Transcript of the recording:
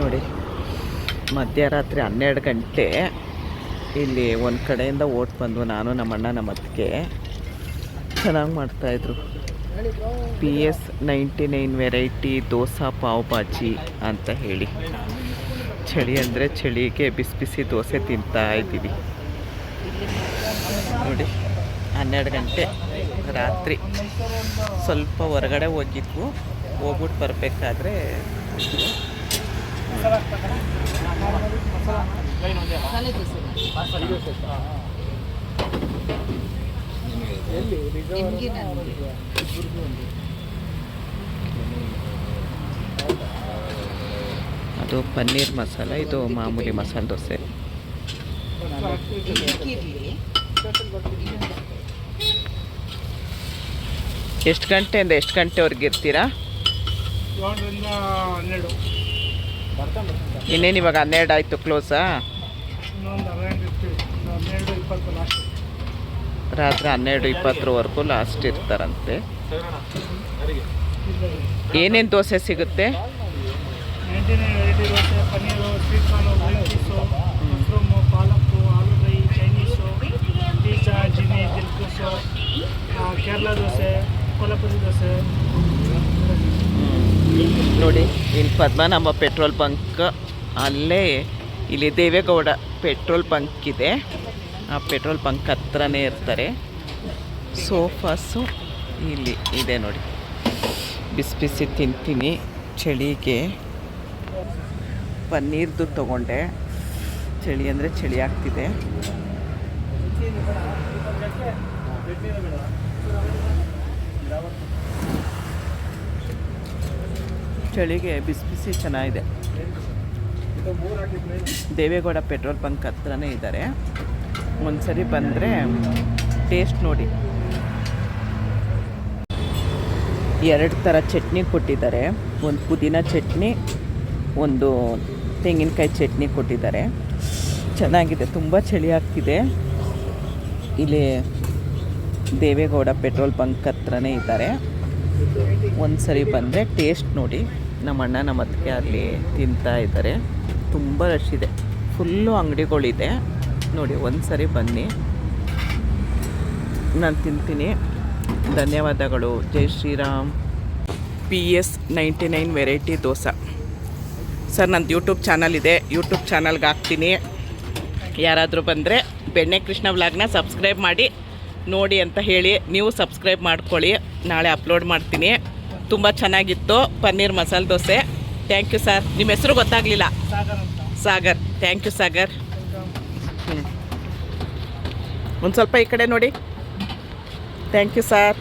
ನೋಡಿ ಮಧ್ಯರಾತ್ರಿ 12 ಗಂಟೆ ಇಲ್ಲಿ ಒಂದು ಕಡೆಯಿಂದ ಓಟ್ ಬಂದು ನಾನು ನಮ್ಮಣ್ಣ ನಮ್ಮ ಅತ್ತಿಗೆ ಚೆನ್ನಾಗಿ ಮಾಡ್ತಾಯಿದ್ರು. PS 99 ವೆರೈಟಿ ದೋಸೆ ಪಾವ್ ಭಾಜಿ ಅಂತ ಹೇಳಿ. ಚಳಿ ಅಂದರೆ ಚಳಿಗೆ ಬಿಸಿ ಬಿಸಿ ದೋಸೆ ತಿಂತಾ ಇದ್ದೀವಿ ನೋಡಿ. 12 ಗಂಟೆ ರಾತ್ರಿ ಸ್ವಲ್ಪ ಹೊರಗಡೆ ಹೋಗಿದ್ವು, ಹೋಗ್ಬಿಟ್ಟು ಬರಬೇಕಾದ್ರೆ ಅದು ಪನ್ನೀರ್ ಮಸಾಲ, ಇದು ಮಾಮೂಲಿ ಮಸಾಲೆ ದೋಸೆ. ಎಷ್ಟು ಗಂಟೆಯಿಂದ ಎಷ್ಟು ಗಂಟೆವರೆಗೆ ಇರ್ತೀರಾ? ಇನ್ನೇನು ಇವಾಗ 12 ಆಯಿತು ಕ್ಲೋಸಾ? ರಾತ್ರಿ 12:20ವರೆಗೂ ಲಾಸ್ಟ್ ಇರ್ತಾರಂತೆ. ಏನೇನು ದೋಸೆ ಸಿಗುತ್ತೆ? ಕೇರಳ ದೋಸೆ, ಕೊಲ್ಹಾಪುರಿ ದೋಸೆ. ನೋಡಿ ಇಲ್ಲಿ ಪದ್ಮನಾಭ ಪೆಟ್ರೋಲ್ ಬಂಕ್, ಅಲ್ಲೇ ಇಲ್ಲಿ ದೇವೇಗೌಡ ಪೆಟ್ರೋಲ್ ಬಂಕ್ ಇದೆ. ಆ ಪೆಟ್ರೋಲ್ ಬಂಕ್ ಹತ್ರನೇ ಇರ್ತಾರೆ. ಸೋಫಾಸು ಇಲ್ಲಿ ಇದೆ ನೋಡಿ. ಬಿಸಿ ಬಿಸಿ ತಿಂತೀನಿ ಚಳಿಗೆ. ಪನ್ನೀರ್ದು ತೊಗೊಂಡೆ, ಚಳಿ ಅಂದರೆ ಚಳಿ ಆಗ್ತಿದೆ. ಚಳಿಗೆ ಬಿಸಿ ಬಿಸಿ ಚೆನ್ನಾಗಿದೆ. ದೇವೇಗೌಡ ಪೆಟ್ರೋಲ್ ಬಂಕ್ ಹತ್ರನೇ ಇದ್ದಾರೆ. ಒಂದ್ಸರಿ ಬಂದರೆ ಟೇಸ್ಟ್ ನೋಡಿ. 2 ಥರ ಚಟ್ನಿ ಕೊಟ್ಟಿದ್ದಾರೆ. ಒಂದು ಪುದೀನ ಚಟ್ನಿ, ಒಂದು ತೆಂಗಿನಕಾಯಿ ಚಟ್ನಿ ಕೊಟ್ಟಿದ್ದಾರೆ. ಚೆನ್ನಾಗಿದೆ. ತುಂಬ ಚಳಿ ಆಗ್ತಿದೆ. ಇಲ್ಲಿ ದೇವೇಗೌಡ ಪೆಟ್ರೋಲ್ ಬಂಕ್ ಹತ್ರನೇ ಇದ್ದಾರೆ. ಒಂದು ಸರಿ ಬಂದರೆ ಟೇಸ್ಟ್ ನೋಡಿ. ನಮ್ಮ ಅಣ್ಣ ನಮ್ಮ ಅತ್ತಿಗೆ ಅಲ್ಲಿ ತಿಂತಾ ಇದ್ದಾರೆ. ತುಂಬ ರಶ್ ಇದೆ, ಫುಲ್ಲು ಅಂಗಡಿಗಳಿದೆ ನೋಡಿ. ಒಂದು ಸರಿ ಬನ್ನಿ, ನಾನು ತಿಂತೀನಿ. ಧನ್ಯವಾದಗಳು. ಜೈ Shriram. PS 99 variety dosa. Sir ನಂದು ಯೂಟ್ಯೂಬ್ ಚಾನಲ್ ಇದೆ, ಯೂಟ್ಯೂಬ್ ಚಾನಲ್ಗೆ ಹಾಕ್ತೀನಿ. ಯಾರಾದರೂ ಬಂದರೆ ಬೆಣ್ಣೆ ಕೃಷ್ಣ ವ್ಲಾಗ್ನ ಸಬ್ಸ್ಕ್ರೈಬ್ ಮಾಡಿ ನೋಡಿ ಅಂತ ಹೇಳಿ ನೀವು ಸಬ್ಸ್ಕ್ರೈಬ್ ಮಾಡ್ಕೊಳ್ಳಿ. ನಾಳೆ ಅಪ್ಲೋಡ್ ಮಾಡ್ತೀನಿ. ತುಂಬ ಚೆನ್ನಾಗಿತ್ತು paneer masala dosa. Thank you sir. ನಿಮ್ಮ ಹೆಸರು ಗೊತ್ತಾಗಲಿಲ್ಲ? ಸಾಗರ್. Thank you Sagar. ಒಂದು ಸ್ವಲ್ಪ ಈ ಕಡೆ ನೋಡಿ. Thank you sir.